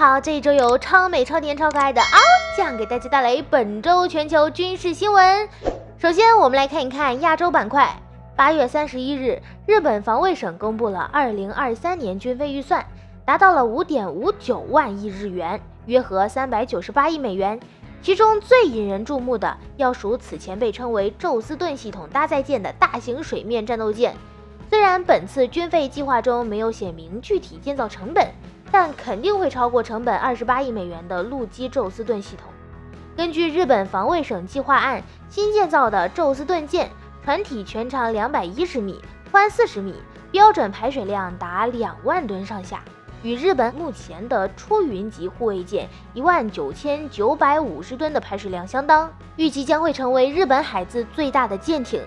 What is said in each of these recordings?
好，这一周由超美超甜超可爱的凹酱给大家带来本周全球军事新闻。首先我们来看一看亚洲板块。8月31日，日本防卫省公布了2023年军费预算，达到了5.59万亿日元，约合398亿美元。其中最引人注目的要数此前被称为宙斯盾系统搭载舰的大型水面战斗舰。虽然本次军费计划中没有写明具体建造成本，但肯定会超过成本28亿美元的陆基宙斯盾系统。根据日本防卫省计划案，新建造的宙斯盾舰船体全长210米，宽40米，标准排水量达2万吨上下，与日本目前的出云级护卫舰19950吨的排水量相当，预计将会成为日本海自最大的舰艇。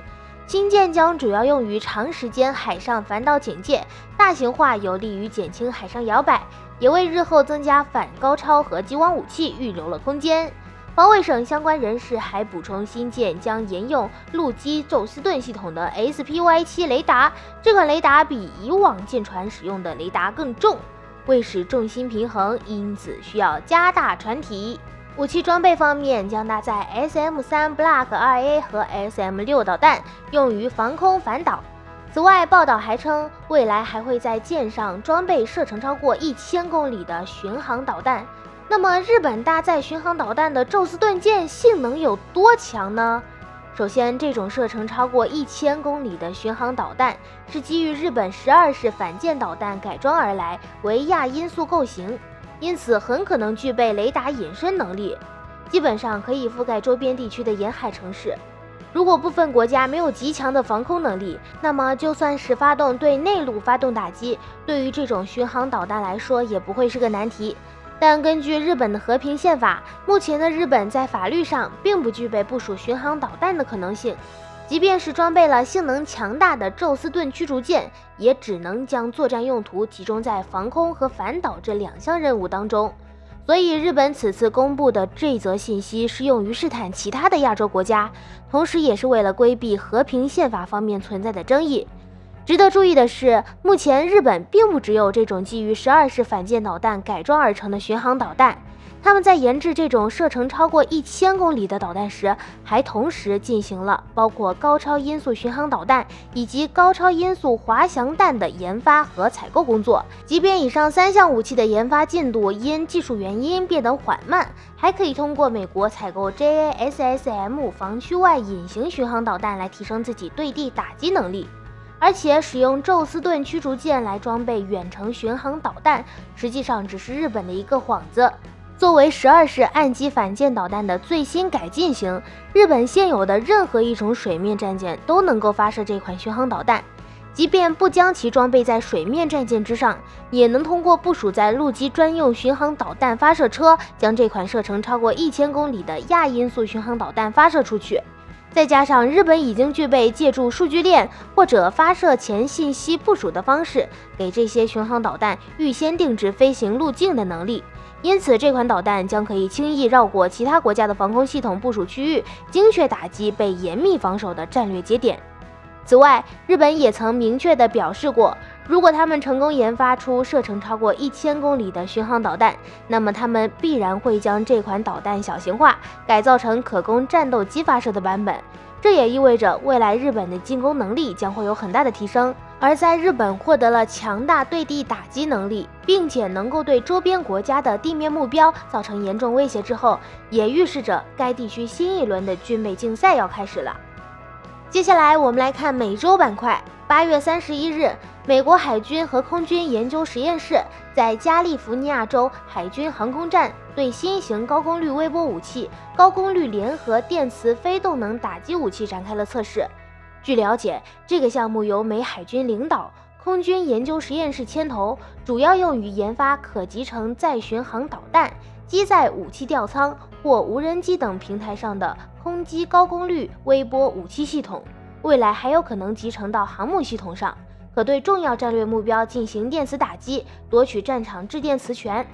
新舰将主要用于长时间海上反导警戒，大型化有利于减轻海上摇摆，也为日后增加反高超和激光武器预留了空间。防卫省相关人士还补充，新舰将沿用陆基宙斯盾系统的 SPY-7 雷达，这款雷达比以往舰船使用的雷达更重，为使重心平衡，因此需要加大船体。武器装备方面，将搭载 SM-3 Block 2A 和 SM-6 导弹，用于防空反导。此外，报道还称，未来还会在舰上装备射程超过1000公里的巡航导弹。那么，日本搭载巡航导弹的宙斯盾舰性能有多强呢？首先，这种射程超过1000公里的巡航导弹是基于日本12式反舰导弹改装而来，为亚音速构型。因此很可能具备雷达隐身能力，基本上可以覆盖周边地区的沿海城市。如果部分国家没有极强的防空能力，那么就算是发动对内陆发动打击，对于这种巡航导弹来说也不会是个难题。但根据日本的和平宪法，目前的日本在法律上并不具备部署巡航导弹的可能性。即便是装备了性能强大的宙斯盾驱逐舰，也只能将作战用途集中在防空和反导这2项任务当中。所以日本此次公布的这则信息是用于试探其他的亚洲国家，同时也是为了规避和平宪法方面存在的争议。值得注意的是，目前日本并不只有这种基于12式反舰导弹改装而成的巡航导弹，他们在研制这种射程超过1000公里的导弹时，还同时进行了包括高超音速巡航导弹以及高超音速滑翔弹的研发和采购工作。即便以上3项武器的研发进度因技术原因变得缓慢，还可以通过美国采购 JASSM 防区外隐形巡航导弹来提升自己对地打击能力。而且使用宙斯盾驱逐舰来装备远程巡航导弹，实际上只是日本的一个幌子。作为12式岸基反舰导弹的最新改进型，日本现有的任何一种水面战舰都能够发射这款巡航导弹，即便不将其装备在水面战舰之上，也能通过部署在陆基专用巡航导弹发射车，将这款射程超过1000公里的亚音速巡航导弹发射出去。再加上日本已经具备借助数据链或者发射前信息部署的方式，给这些巡航导弹预先定制飞行路径的能力，因此这款导弹将可以轻易绕过其他国家的防空系统部署区域，精确打击被严密防守的战略节点。此外，日本也曾明确地表示过，如果他们成功研发出射程超过1000公里的巡航导弹，那么他们必然会将这款导弹小型化，改造成可供战斗机发射的版本。这也意味着未来日本的进攻能力将会有很大的提升。而在日本获得了强大对地打击能力，并且能够对周边国家的地面目标造成严重威胁之后，也预示着该地区新一轮的军备竞赛要开始了。接下来我们来看美洲板块。8月31日，美国海军和空军研究实验室在加利福尼亚州海军航空站对新型高功率微波武器、高功率联合电磁非动能打击武器展开了测试。据了解，这个项目由美海军领导，空军研究实验室牵头，主要用于研发可集成载巡航导弹、机载武器吊舱或无人机等平台上的空基高功率微波武器系统，未来还有可能集成到航母系统上，可对重要战略目标进行电磁打击，夺取战场制电磁权。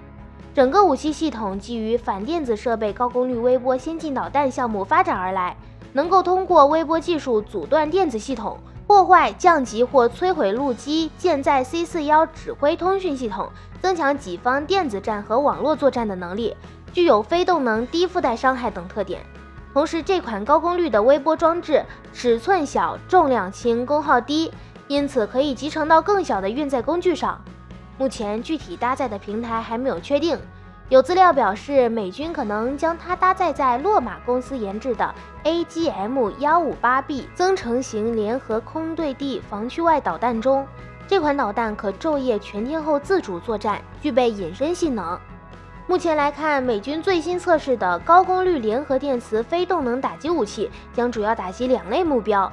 整个武器系统基于反电子设备高功率微波先进导弹项目发展而来，能够通过微波技术阻断电子系统，破坏、降级或摧毁陆基舰载 C-41指挥通讯系统，增强己方电子战和网络作战的能力，具有非动能、低附带伤害等特点。同时，这款高功率的微波装置尺寸小、重量轻、功耗低，因此可以集成到更小的运载工具上。目前具体搭载的平台还没有确定，有资料表示，美军可能将它搭载在洛马公司研制的 AGM-158B 增程型联合空对地防区外导弹中。这款导弹可昼夜全天候自主作战，具备隐身性能。目前来看，美军最新测试的高功率联合电磁非动能打击武器将主要打击2类目标，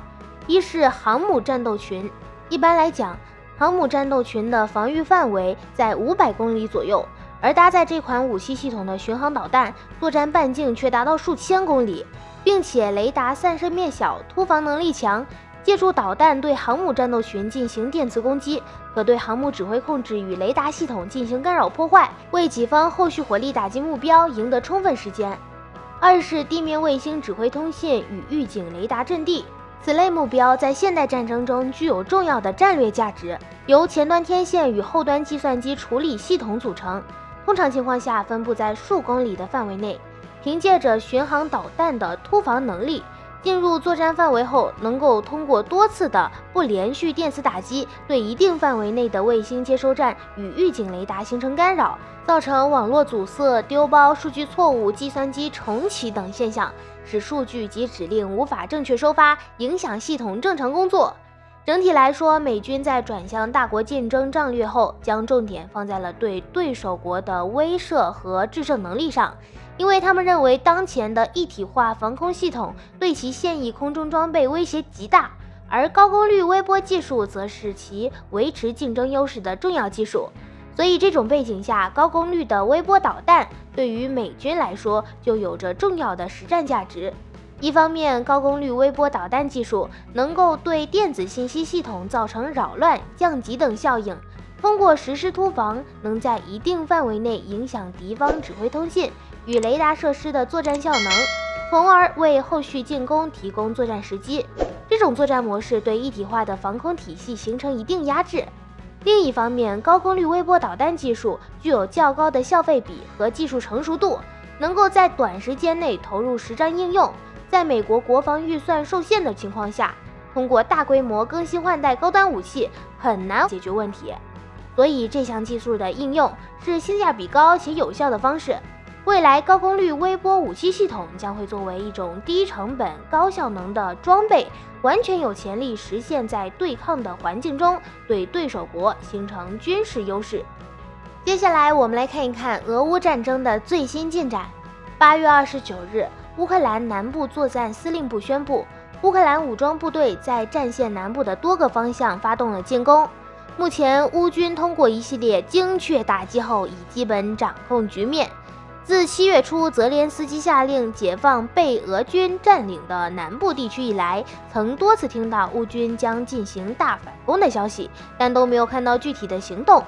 一是航母战斗群。一般来讲，航母战斗群的防御范围在500公里左右，而搭载这款武器系统的巡航导弹作战半径却达到数千公里，并且雷达散射面小，突防能力强。借助导弹对航母战斗群进行电磁攻击，可对航母指挥控制与雷达系统进行干扰破坏，为己方后续火力打击目标赢得充分时间。二是地面卫星指挥通信与预警雷达阵地，此类目标在现代战争中具有重要的战略价值，由前端天线与后端计算机处理系统组成，通常情况下分布在数公里的范围内，凭借着巡航导弹的突防能力，进入作战范围后，能够通过多次的不连续电磁打击，对一定范围内的卫星接收站与预警雷达形成干扰，造成网络阻塞、丢包、数据错误、计算机重启等现象，使数据及指令无法正确收发，影响系统正常工作。整体来说，美军在转向大国竞争战略后，将重点放在了对对手国的威慑和制胜能力上，因为他们认为当前的一体化防空系统对其现役空中装备威胁极大，而高功率微波技术则是其维持竞争优势的重要技术。所以这种背景下，高功率的微波导弹对于美军来说就有着重要的实战价值。一方面，高功率微波导弹技术能够对电子信息系统造成扰乱、降级等效应，通过实施突防，能在一定范围内影响敌方指挥通信与雷达设施的作战效能，从而为后续进攻提供作战时机。这种作战模式对一体化的防空体系形成一定压制。另一方面，高功率微波导弹技术具有较高的效费比和技术成熟度，能够在短时间内投入实战应用。在美国国防预算受限的情况下，通过大规模更新换代高端武器很难解决问题。所以这项技术的应用是性价比高且有效的方式。未来高功率微波武器系统将会作为一种低成本高效能的装备，完全有潜力实现在对抗的环境中对对手国形成军事优势。接下来我们来看一看俄乌战争的最新进展。8月29日，乌克兰南部作战司令部宣布，乌克兰武装部队在战线南部的多个方向发动了进攻。目前乌军通过一系列精确打击后，已基本掌控局面。自7月初泽连斯基下令解放被俄军占领的南部地区以来，曾多次听到乌军将进行大反攻的消息，但都没有看到具体的行动。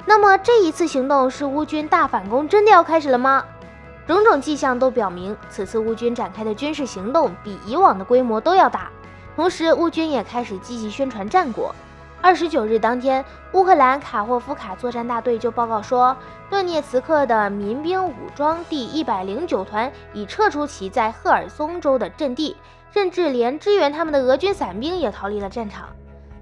那么这一次行动是乌军大反攻真的要开始了吗？种种迹象都表明，此次乌军展开的军事行动比以往的规模都要大。同时，乌军也开始积极宣传战果。29日当天，乌克兰卡霍夫卡作战大队就报告说，顿涅茨克的民兵武装第109团已撤出其在赫尔松州的阵地，甚至连支援他们的俄军伞兵也逃离了战场。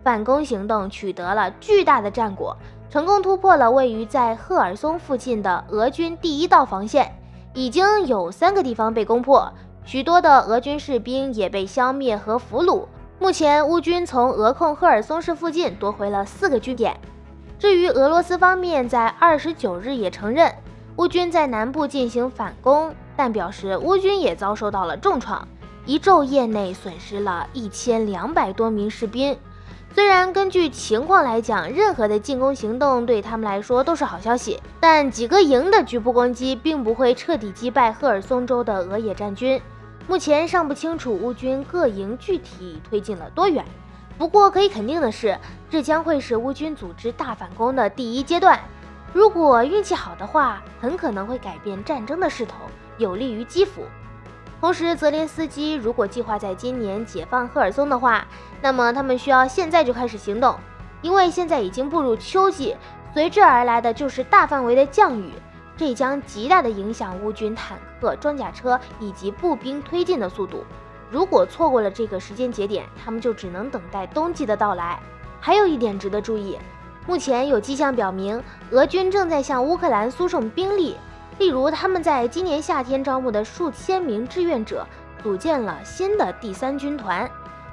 反攻行动取得了巨大的战果，成功突破了位于在赫尔松附近的俄军第一道防线。已经有3个地方被攻破，许多的俄军士兵也被消灭和俘虏。目前，乌军从俄控赫尔松市附近夺回了4个据点。至于俄罗斯方面，在29日也承认乌军在南部进行反攻，但表示乌军也遭受到了重创，一昼夜内损失了1200多名士兵。虽然根据情况来讲，任何的进攻行动对他们来说都是好消息，但几个营的局部攻击并不会彻底击败赫尔松州的俄野战军。目前尚不清楚乌军各营具体推进了多远，不过可以肯定的是，这将会是乌军组织大反攻的第一阶段。如果运气好的话，很可能会改变战争的势头，有利于基辅。同时，泽连斯基如果计划在今年解放赫尔松的话，那么他们需要现在就开始行动，因为现在已经步入秋季，随之而来的就是大范围的降雨，这将极大的影响乌军坦克、装甲车以及步兵推进的速度。如果错过了这个时间节点，他们就只能等待冬季的到来。还有一点值得注意，目前有迹象表明，俄军正在向乌克兰输送兵力。例如，他们在今年夏天招募的数千名志愿者组建了新的第3军团，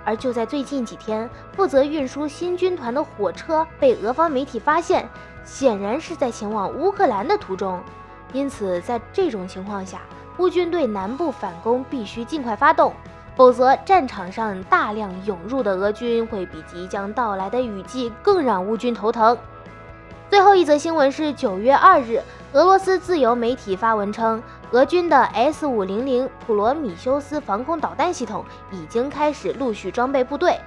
而就在最近几天，负责运输新军团的火车被俄方媒体发现，显然是在前往乌克兰的途中。因此，在这种情况下，乌军对南部反攻必须尽快发动，否则战场上大量涌入的俄军会比即将到来的雨季更让乌军头疼。最后一则新闻是9月2日，俄罗斯自由媒体发文称，俄军的 S-500普罗米修斯防空导弹系统已经开始陆续装备部队。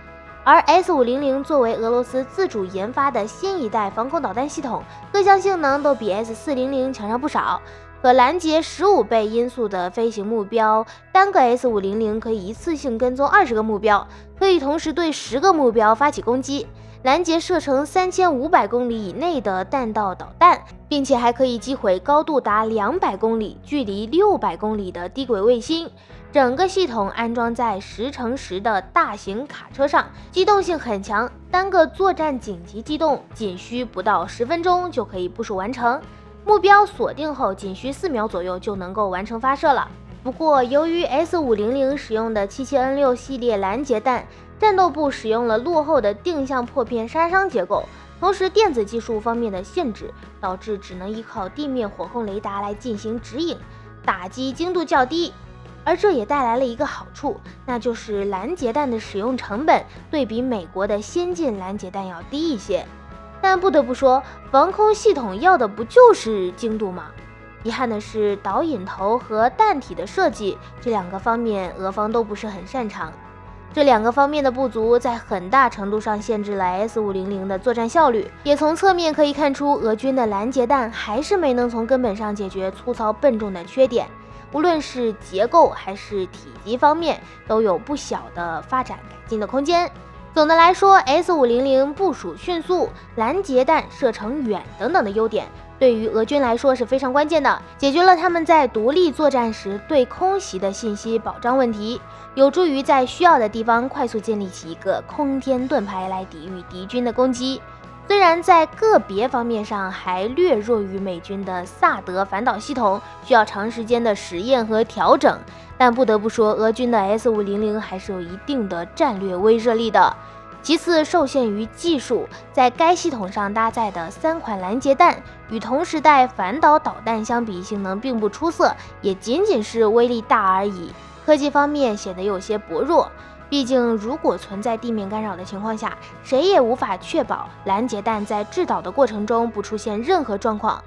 而 S-500作为俄罗斯自主研发的新一代防空导弹系统，各项性能都比 S-400强上不少，可拦截15倍音速的飞行目标，单个 S-500可以一次性跟踪20个目标，可以同时对10个目标发起攻击，拦截射程3500公里以内的弹道导弹，并且还可以击毁高度达200公里、距离600公里的低轨卫星。整个系统安装在10×10的大型卡车上，机动性很强，单个作战紧急机动仅需不到10分钟就可以部署完成，目标锁定后仅需4秒左右就能够完成发射了。不过，由于 S-500使用的77N6系列拦截弹，战斗部使用了落后的定向破片杀伤结构，同时电子技术方面的限制，导致只能依靠地面火控雷达来进行指引，打击精度较低。而这也带来了一个好处，那就是拦截弹的使用成本对比美国的先进拦截弹要低一些。但不得不说，防空系统要的不就是精度吗？遗憾的是，导引头和弹体的设计这2个方面，俄方都不是很擅长。这2个方面的不足，在很大程度上限制了 S-500的作战效率，也从侧面可以看出，俄军的拦截弹还是没能从根本上解决粗糙笨重的缺点。无论是结构还是体积方面，都有不小的发展改进的空间。总的来说 ，S-500部署迅速、拦截弹射程远等等的优点，对于俄军来说是非常关键的，解决了他们在独立作战时对空袭的信息保障问题，有助于在需要的地方快速建立起一个空天盾牌来抵御敌军的攻击。虽然在个别方面上还略弱于美军的萨德反导系统，需要长时间的实验和调整，但不得不说，俄军的 S-500还是有一定的战略威慑力的。其次，受限于技术，在该系统上搭载的3款拦截弹与同时代反导导弹相比，性能并不出色，也仅仅是威力大而已，科技方面显得有些薄弱。毕竟，如果存在地面干扰的情况下，谁也无法确保拦截弹在制导的过程中不出现任何状况。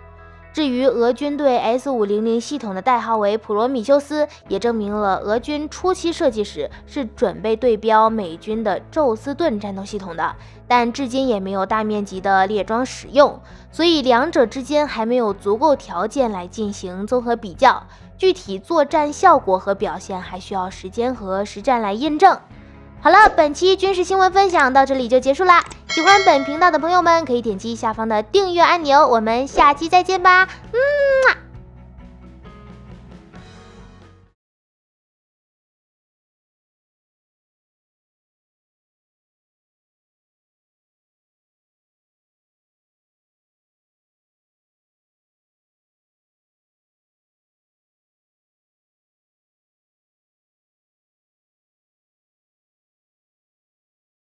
至于俄军对 S-500系统的代号为普罗米修斯，也证明了俄军初期设计时是准备对标美军的宙斯盾战斗系统的，但至今也没有大面积的列装使用，所以两者之间还没有足够条件来进行综合比较，具体作战效果和表现还需要时间和实战来验证。好了，本期军事新闻分享到这里就结束啦。喜欢本频道的朋友们可以点击下方的订阅按钮，我们下期再见吧。